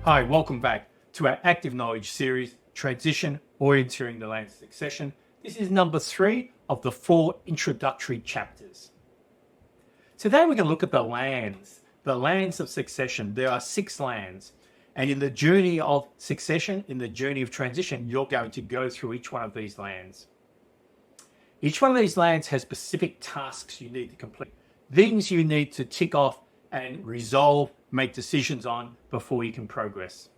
Hi, welcome back to our Active Knowledge series, Transition, Orienteering the Land Succession. This is number 3 of the 4 introductory chapters. Today we're going to look at the lands of succession. There are 6 lands. And in the journey of succession, in the journey of transition, you're going to go through each one of these lands. Each one of these lands has specific tasks you need to complete, things you need to tick off and resolve, make decisions on before you can progress.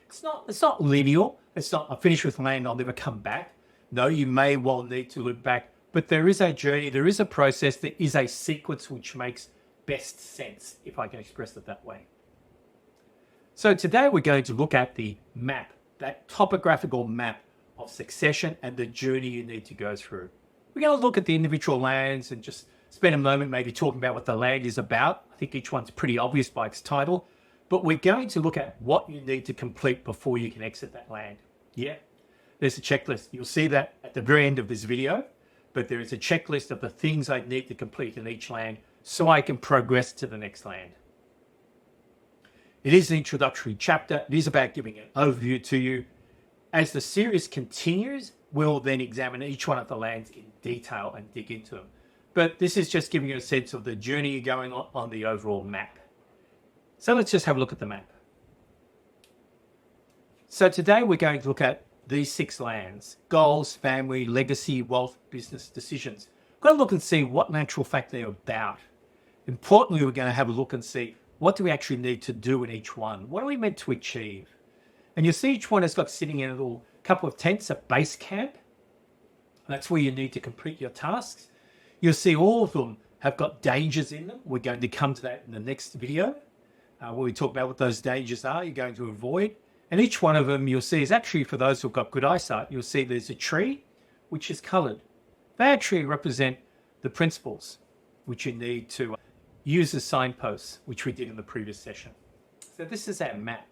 It's not linear. It's not I finish with land, I'll never come back. No, you may well need to look back, but there is a journey, there is a process, there is a sequence which makes best sense, if I can express it that way. So today we're going to look at the map, that topographical map of succession and the journey you need to go through. We're going to look at the individual lands and just spend a moment maybe talking about what the land is about. I think each one's pretty obvious by its title, but we're going to look at what you need to complete before you can exit that land. Yeah, there's a checklist. You'll see that at the very end of this video, but there is a checklist of the things I need to complete in each land so I can progress to the next land. It is an introductory chapter. It is about giving an overview to you. As the series continues, we'll then examine each one of the lands in detail and dig into them. But this is just giving you a sense of the journey you're going on the overall map. So let's just have a look at the map. So today we're going to look at these 6 lands: goals, family, legacy, wealth, business, decisions. We're going to look and see what natural fact they're about. Importantly, we're going to have a look and see what do we actually need to do in each one? What are we meant to achieve? And you'll see each one has got sitting in a little couple of tents, a base camp. That's where you need to complete your tasks. You'll see all of them have got dangers in them. We're going to come to that in the next video, where we talk about what those dangers are you're going to avoid. And each one of them you'll see is actually, for those who've got good eyesight, you'll see there's a tree which is coloured. They actually represent the principles which you need to use as signposts, which we did in the previous session. So this is our map.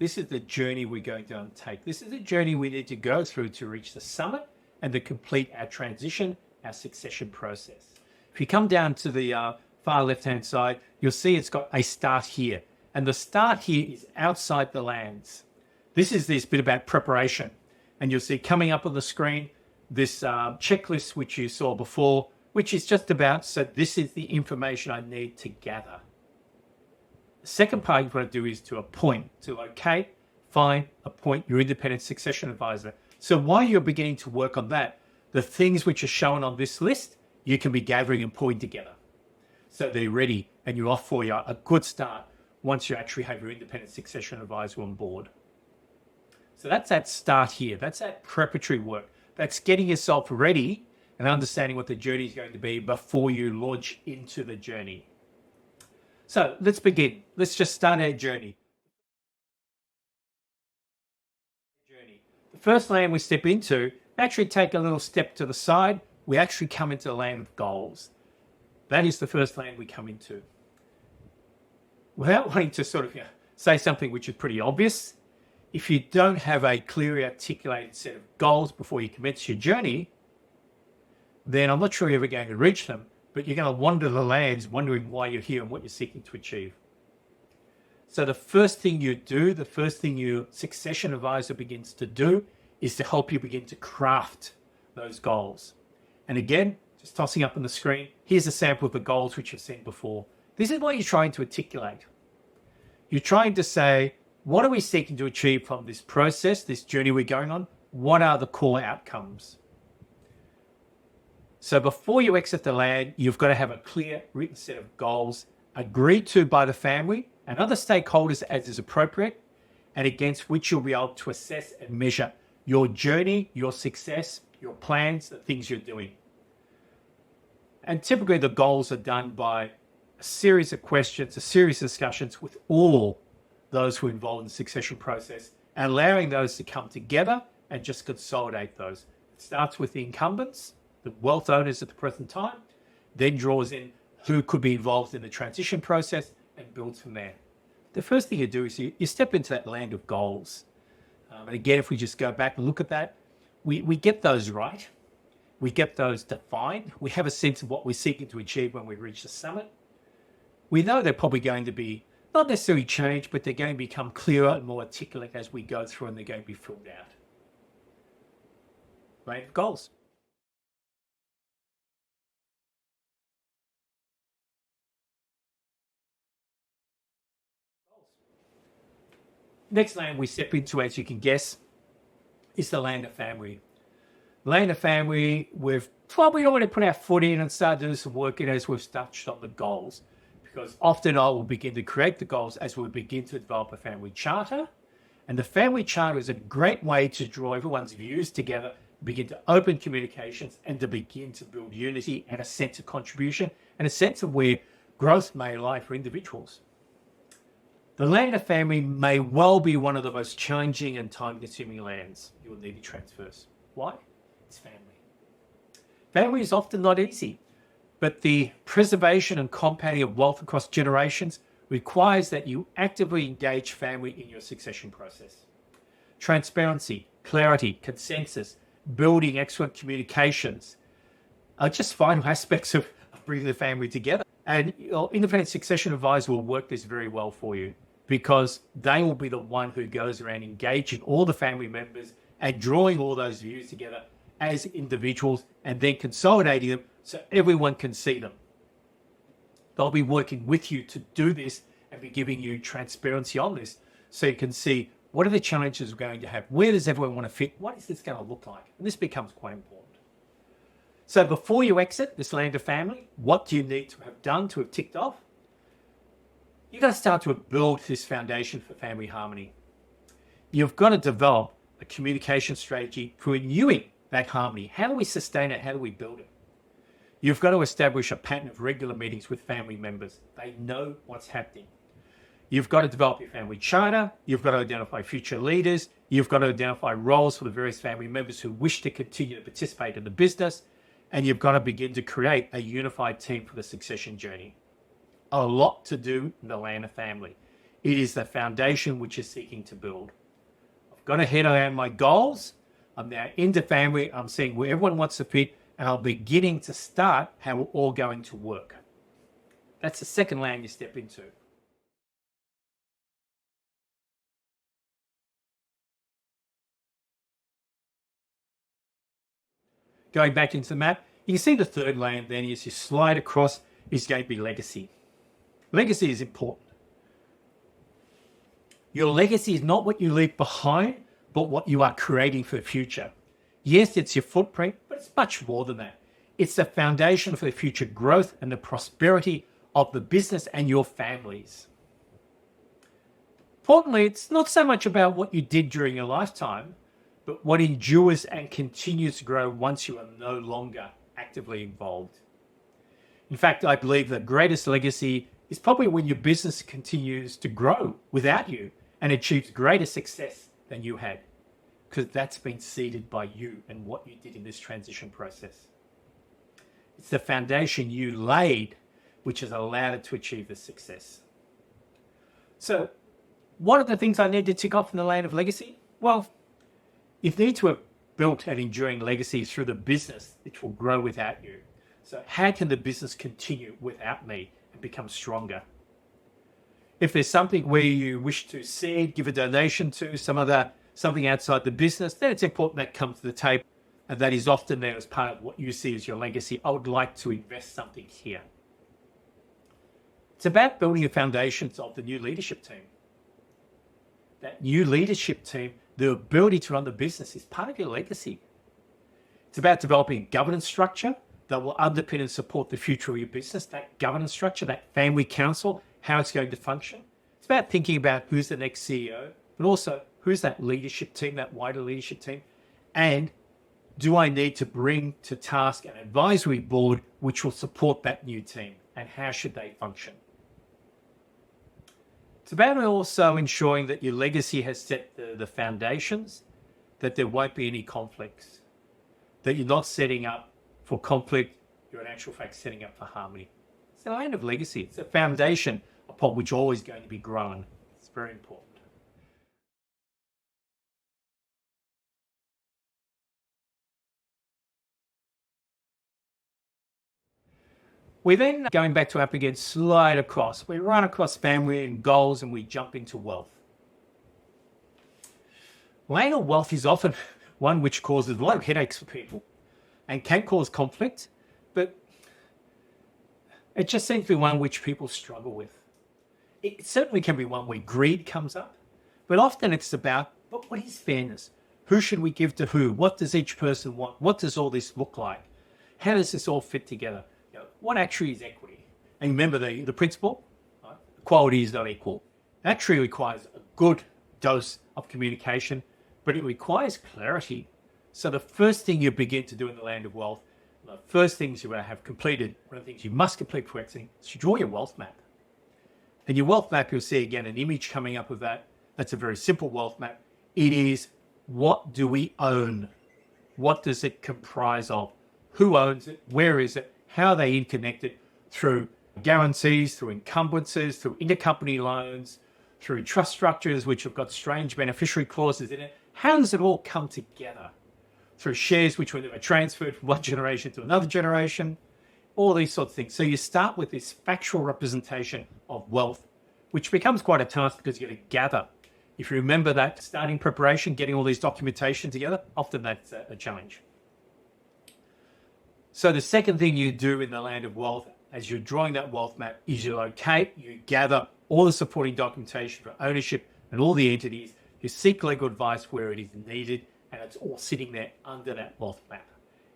This is the journey we're going to undertake. This is the journey we need to go through to reach the summit and to complete our transition, our succession process. If you come down to the far left-hand side, you'll see it's got a start here. And the start here is outside the lands. This is this bit about preparation. And you'll see coming up on the screen, this checklist which you saw before, which is just about, so this is the information I need to gather. The second part you want to do is to appoint, to locate, find, appoint your independent succession advisor. So while you're beginning to work on that, the things which are shown on this list, you can be gathering and pulling together. So they're ready and you're off for a good start once you actually have your independent succession advisor on board. So that's that start here. That's that preparatory work. That's getting yourself ready and understanding what the journey is going to be before you launch into the journey. So let's begin. Let's just start our journey. The first land we step into, actually take a little step to the side, we actually come into the land of goals. That is the first land we come into. Without wanting to sort of say something which is pretty obvious, if you don't have a clearly articulated set of goals before you commence your journey, then I'm not sure you're ever going to reach them, but you're going to wander the lands wondering why you're here and what you're seeking to achieve. So the first thing you do, the first thing your succession advisor begins to do is to help you begin to craft those goals. And again, just tossing up on the screen, here's a sample of the goals which you've seen before. This is what you're trying to articulate. You're trying to say, what are we seeking to achieve from this process, this journey we're going on? What are the core outcomes? So before you exit the land, you've got to have a clear written set of goals agreed to by the family and other stakeholders as is appropriate, and against which you'll be able to assess and measure your journey, your success, your plans, the things you're doing. And typically the goals are done by a series of questions, a series of discussions with all those who are involved in the succession process, and allowing those to come together and just consolidate those. It starts with the incumbents, the wealth owners at the present time, then draws in who could be involved in the transition process and builds from there. The first thing you do is you step into that land of goals. And again, if we just go back and look at that, we get those right. We get those defined. We have a sense of what we're seeking to achieve when we reach the summit. We know they're probably going to be not necessarily change, but they're going to become clearer and more articulate as we go through, and they're going to be filled out. Range of goals. Next land we step into, as you can guess, is the land of family. Land of family, we've probably already put our foot in and started to do some work in as we've touched on the goals. Because often I will begin to create the goals as we begin to develop a family charter. And the family charter is a great way to draw everyone's views together, begin to open communications, and to begin to build unity and a sense of contribution and a sense of where growth may lie for individuals. The land of family may well be one of the most challenging and time-consuming lands you will need to traverse. Why? It's family. Family is often not easy, but the preservation and compounding of wealth across generations requires that you actively engage family in your succession process. Transparency, clarity, consensus, building excellent communications are just vital aspects of bringing the family together. And your independent succession advisor will work this very well for you, because they will be the one who goes around engaging all the family members and drawing all those views together as individuals and then consolidating them so everyone can see them. They'll be working with you to do this and be giving you transparency on this so you can see what are the challenges we're going to have, where does everyone want to fit, what is this going to look like? And this becomes quite important. So before you exit this land of family, what do you need to have done to have ticked off? You've got to start to build this foundation for family harmony. You've got to develop a communication strategy for renewing that harmony. How do we sustain it? How do we build it? You've got to establish a pattern of regular meetings with family members. They know what's happening. You've got to develop your family charter. You've got to identify future leaders. You've got to identify roles for the various family members who wish to continue to participate in the business. And you've got to begin to create a unified team for the succession journey. A lot to do in the land of family. It is the foundation which is seeking to build. I've got to head around my goals. I'm now into family. I'm seeing where everyone wants to fit, and I'm beginning to start how we're all going to work. That's the second land you step into. Going back into the map, you can see the third land then as you slide across is going to be legacy. Legacy is important. Your legacy is not what you leave behind, but what you are creating for the future. Yes, it's your footprint, but it's much more than that. It's the foundation for the future growth and the prosperity of the business and your families. Importantly, it's not so much about what you did during your lifetime, but what endures and continues to grow once you are no longer actively involved. In fact, I believe the greatest legacy is probably when your business continues to grow without you and achieves greater success than you had, because that's been seeded by you and what you did in this transition process. It's the foundation you laid which has allowed it to achieve the success. So what are the things I need to tick off in the land of legacy? Well, you need to have built an enduring legacy through the business which will grow without you. So how can the business continue without me and become stronger? If there's something where you wish to seed, give a donation to something outside the business, then it's important that comes to the table, and that is often there as part of what you see as your legacy. I would like to invest something here. It's about building the foundations of the new leadership team. That new leadership team, the ability to run the business, is part of your legacy. It's about developing a governance structure that will underpin and support the future of your business, that governance structure, that family council, how it's going to function. It's about thinking about who's the next CEO, but also who's that leadership team, that wider leadership team, and do I need to bring to task an advisory board which will support that new team, and how should they function? It's about also ensuring that your legacy has set the foundations, that there won't be any conflicts, that you're not setting up for conflict, you're in actual fact setting up for harmony. It's the land of legacy. It's a foundation upon which always going to be grown. It's very important. We then, going back to up again, slide across. We run across family and goals and we jump into wealth. Land or wealth is often one which causes a lot of headaches for people and can cause conflict, but it just seems to be one which people struggle with. It certainly can be one where greed comes up, but often it's about, but what is fairness? Who should we give to who? What does each person want? What does all this look like? How does this all fit together? What actually is equity? And remember the principle, right? Equality is not equal. That actually requires a good dose of communication, but it requires clarity. So the first thing you begin to do in the land of wealth, the first things you're going to have completed, one of the things you must complete for exiting, is to draw your wealth map. And your wealth map, you'll see again an image coming up of that. That's a very simple wealth map. It is, what do we own? What does it comprise of? Who owns it? Where is it? How are they interconnected through guarantees, through encumbrances, through intercompany loans, through trust structures which have got strange beneficiary clauses in it? How does it all come together? Through shares which were never transferred from one generation to another generation, all these sorts of things. So you start with this factual representation of wealth, which becomes quite a task because you've got to gather. If you remember that starting preparation, getting all these documentation together, often that's a challenge. So the second thing you do in the land of wealth, as you're drawing that wealth map, is you locate, you gather all the supporting documentation for ownership and all the entities. You seek legal advice where it is needed, and it's all sitting there under that wealth map.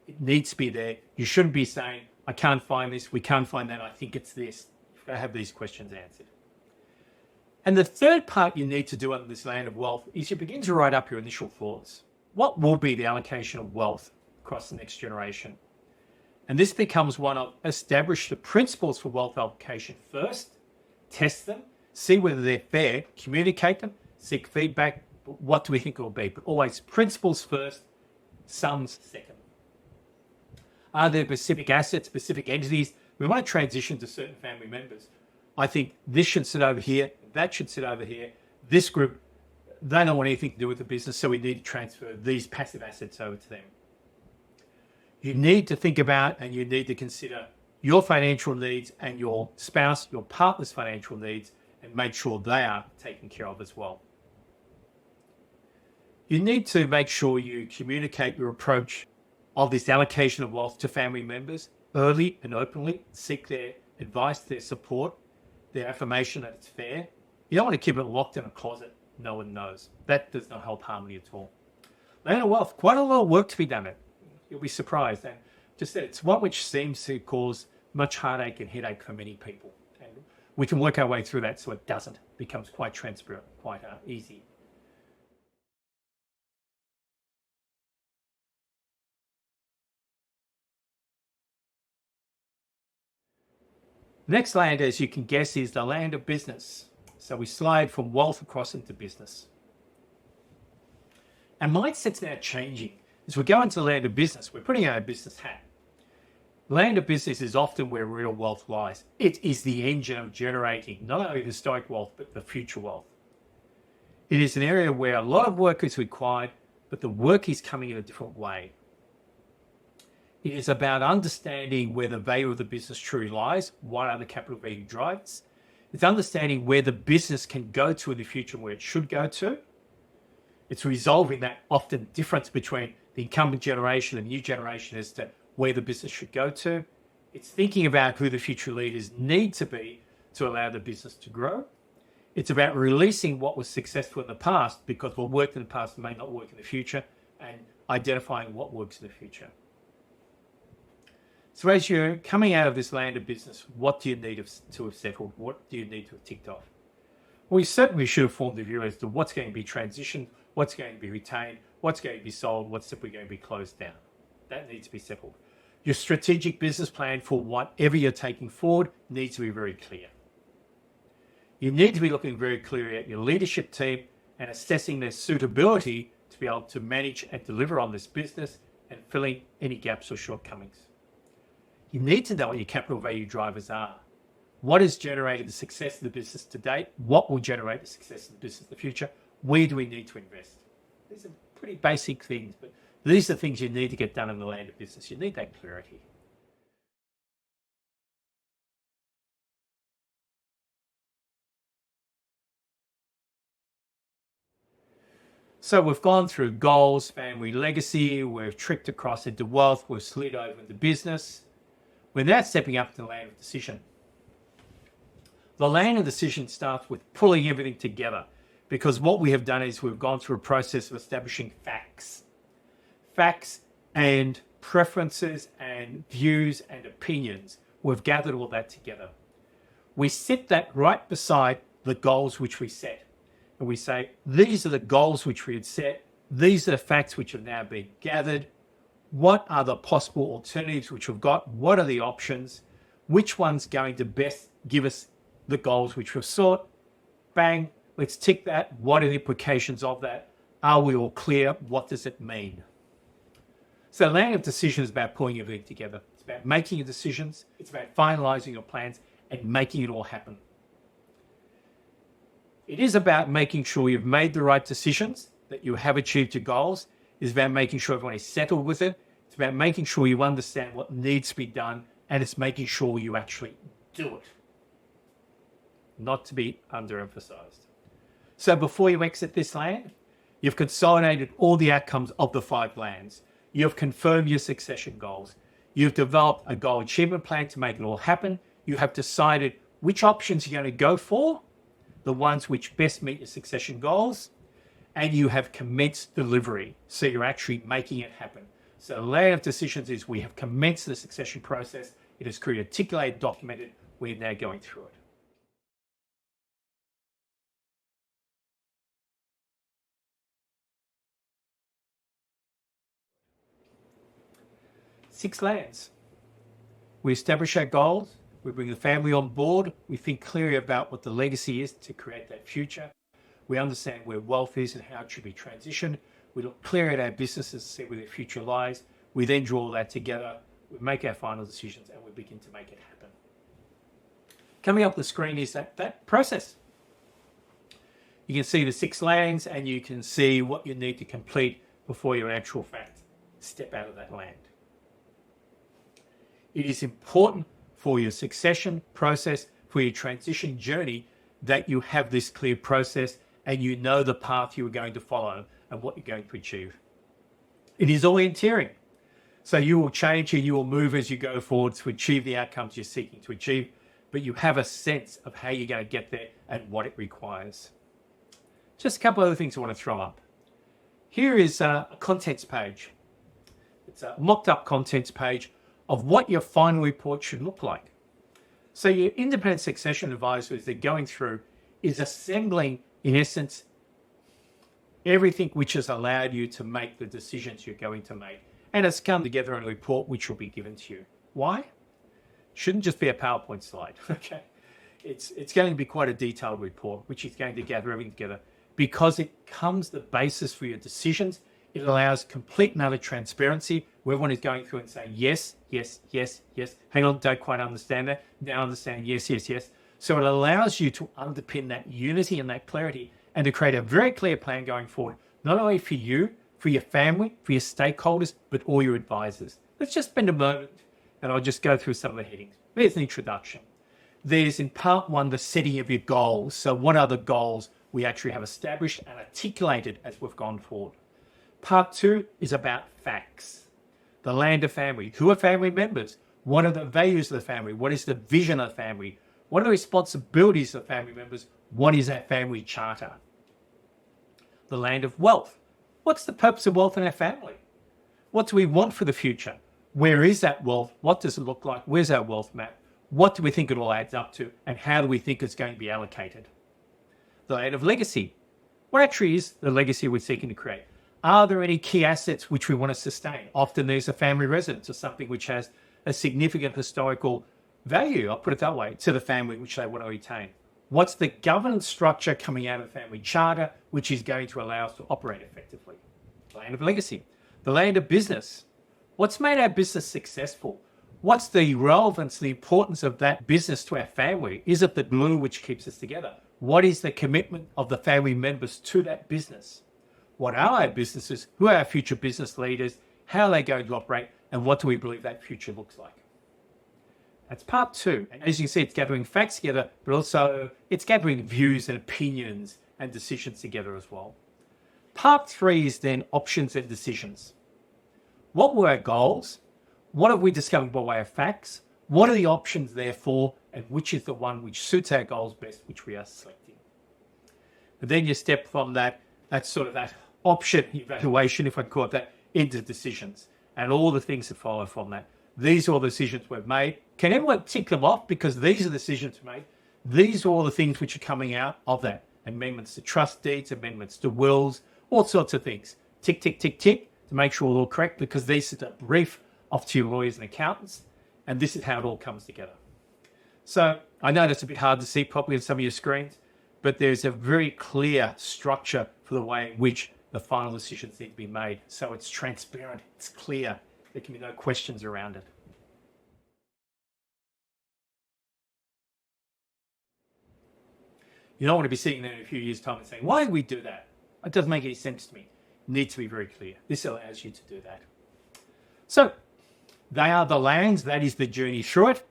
It needs to be there. You shouldn't be saying, I can't find this, we can't find that, I think it's this. You've got to have these questions answered. And the third part you need to do under this land of wealth is you begin to write up your initial thoughts. What will be the allocation of wealth across the next generation? And this becomes one of establish the principles for wealth allocation first, test them, see whether they're fair, communicate them, seek feedback. What do we think it will be? But always principles first, sums second. Are there specific assets, specific entities? We want to transition to certain family members. I think this should sit over here, that should sit over here. This group, they don't want anything to do with the business, so we need to transfer these passive assets over to them. You need to think about and you need to consider your financial needs and your spouse, your partner's financial needs, and make sure they are taken care of as well. You need to make sure you communicate your approach of this allocation of wealth to family members early and openly. Seek their advice, their support, their affirmation that it's fair. You don't want to keep it locked in a closet. No one knows. That does not help harmony at all. Land of wealth, quite a lot of work to be done. You'll be surprised. And just that it's one which seems to cause much heartache and headache for many people. And we can work our way through that so it doesn't. It becomes quite transparent, quite easy. Next land, as you can guess, is the land of business. So we slide from wealth across into business. Our mindset's now changing. As we go into the land of business, we're putting on a business hat. Land of business is often where real wealth lies. It is the engine of generating not only historic wealth, but the future wealth. It is an area where a lot of work is required, but the work is coming in a different way. It is about understanding where the value of the business truly lies, what are the capital value drivers. It's understanding where the business can go to in the future and where it should go to. It's resolving that often difference between the incumbent generation and the new generation as to where the business should go to. It's thinking about who the future leaders need to be to allow the business to grow. It's about releasing what was successful in the past because what worked in the past may not work in the future, and identifying what works in the future. So as you're coming out of this land of business, what do you need to have settled? What do you need to have ticked off? Well, we certainly should have formed a view as to what's going to be transitioned, what's going to be retained, what's going to be sold, what's simply going to be closed down. That needs to be settled. Your strategic business plan for whatever you're taking forward needs to be very clear. You need to be looking very clearly at your leadership team and assessing their suitability to be able to manage and deliver on this business and filling any gaps or shortcomings. You need to know what your capital value drivers are. What has generated the success of the business to date? What will generate the success of the business in the future? Where do we need to invest? These are pretty basic things, but these are things you need to get done in the land of business. You need that clarity. So we've gone through goals, family legacy, we've tricked across into wealth, we've slid over into business. We're now stepping up to the land of decision. The land of decision starts with pulling everything together, because what we have done is we've gone through a process of establishing facts. Facts and preferences and views and opinions. We've gathered all that together. We set that right beside the goals which we set. And we say, these are the goals which we had set. These are the facts which have now been gathered. What are the possible alternatives which we've got? What are the options? Which one's going to best give us the goals which we've sought? Bang, let's tick that. What are the implications of that? Are we all clear? What does it mean? So land of decision is about pulling everything together. It's about making your decisions. It's about finalizing your plans and making it all happen. It is about making sure you've made the right decisions, that you have achieved your goals. It's about making sure everyone is settled with it. It's about making sure you understand what needs to be done, and it's making sure you actually do it. Not to be underemphasized. So before you exit this land, you've consolidated all the outcomes of the 5 lands. You've confirmed your succession goals. You've developed a goal achievement plan to make it all happen. You have decided which options you're going to go for, the ones which best meet your succession goals, and you have commenced delivery. So you're actually making it happen. So the land of decisions is we have commenced the succession process. It is clearly articulated, documented. We're now going through it. Six lands. We establish our goals. We bring the family on board. We think clearly about what the legacy is to create that future. We understand where wealth is and how it should be transitioned. We look clear at our businesses to see where their future lies. We then draw all that together. We make our final decisions and we begin to make it happen. Coming up the screen is that process. You can see the 6 lands and you can see what you need to complete before you in actual fact step out of that land. It is important for your succession process, for your transition journey, that you have this clear process and you know the path you are going to follow and what you're going to achieve. It is orienteering. So you will change and you will move as you go forward to achieve the outcomes you're seeking to achieve, but you have a sense of how you're going to get there and what it requires. Just a couple other things I want to throw up. Here is a contents page. It's a mocked up contents page of what your final report should look like. So your independent succession advisor, as they're going through, is assembling, in essence, everything which has allowed you to make the decisions you're going to make. And it's come together in a report which will be given to you. Why? Shouldn't just be a PowerPoint slide, okay? It's going to be quite a detailed report, which is going to gather everything together because it becomes the basis for your decisions. It allows complete and utter transparency where everyone is going through and saying, yes, yes, yes, yes. Hang on, don't quite understand that. Now understand, yes, yes, yes. So it allows you to underpin that unity and that clarity and to create a very clear plan going forward, not only for you, for your family, for your stakeholders, but all your advisors. Let's just spend a moment and I'll just go through some of the headings. There's an introduction. There's in part 1, the setting of your goals. So what are the goals we actually have established and articulated as we've gone forward? Part 2 is about facts. The land of family. Who are family members? What are the values of the family? What is the vision of the family? What are the responsibilities of family members? What is that family charter? The land of wealth. What's the purpose of wealth in our family? What do we want for the future? Where is that wealth? What does it look like? Where's our wealth map? What do we think it all adds up to? And how do we think it's going to be allocated? The land of legacy. What actually is the legacy we're seeking to create? Are there any key assets which we want to sustain? Often there's a family residence or something which has a significant historical value, I'll put it that way, to the family which they want to retain. What's the governance structure coming out of the family charter which is going to allow us to operate effectively? The land of legacy. The land of business. What's made our business successful? What's the relevance, the importance of that business to our family? Is it the glue which keeps us together? What is the commitment of the family members to that business? What are our businesses? Who are our future business leaders? How are they going to operate? And what do we believe that future looks like? That's part 2. And as you can see, it's gathering facts together, but also it's gathering views and opinions and decisions together as well. Part 3 is then options and decisions. What were our goals? What have we discovered by way of facts? What are the options therefore, and which is the one which suits our goals best, which we are selecting? And then you step from that option evaluation, if I call it that, into decisions and all the things that follow from that. These are all the decisions we've made. Can everyone tick them off? Because these are the decisions made. These are all the things which are coming out of that. Amendments to trust deeds, amendments to wills, all sorts of things. Tick, tick, tick, tick, to make sure we're all correct, because this is a brief off to your lawyers and accountants, and this is how it all comes together. So I know that's a bit hard to see properly on some of your screens, but there's a very clear structure for the way in which the final decisions need to be made. So it's transparent, it's clear, there can be no questions around it. You don't want to be sitting there in a few years' time and saying, why did we do that? It doesn't make any sense to me. It needs to be very clear. This allows you to do that. So they are the lands, that is the journey through it.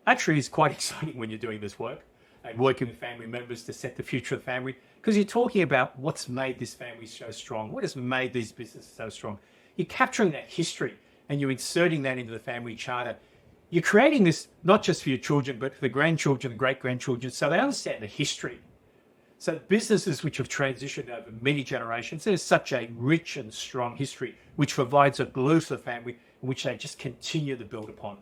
Actually, it's quite exciting when you're doing this work and working with family members to set the future of the family, because you're talking about what's made this family so strong, what has made these businesses so strong. You're capturing that history and you're inserting that into the family charter. You're creating this not just for your children, but for the grandchildren, the great-grandchildren, so they understand the history. So businesses which have transitioned over many generations, there's such a rich and strong history, which provides a glue to the family, which they just continue to build upon.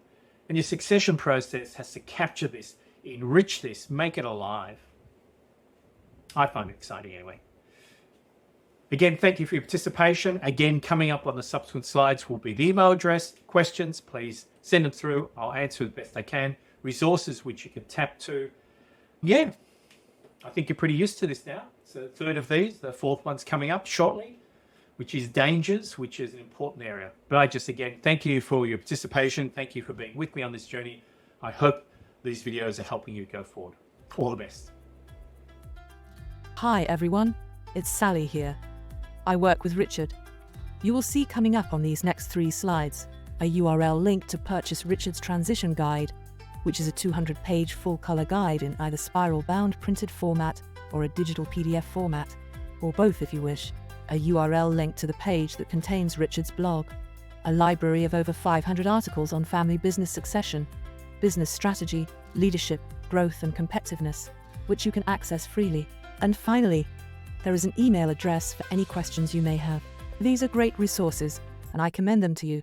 And your succession process has to capture this, enrich this, make it alive. I find it exciting anyway. Again, thank you for your participation. Again, coming up on the subsequent slides will be the email address. Questions, please send them through. I'll answer the best I can. Resources which you can tap to. Yeah, I think you're pretty used to this now. So the third of these, the fourth one's coming up shortly, which is dangers, which is an important area. But I just, again, thank you for your participation. Thank you for being with me on this journey. I hope these videos are helping you go forward. All the best. Hi everyone, it's Sally here. I work with Richard. You will see coming up on these next 3 slides a URL link to purchase Richard's transition guide, which is a 200-page full-color guide in either spiral-bound printed format or a digital PDF format, or both if you wish. A URL link to the page that contains Richard's blog, a library of over 500 articles on family business succession, business strategy, leadership, growth and competitiveness, which you can access freely. And finally, there is an email address for any questions you may have. These are great resources, and I commend them to you.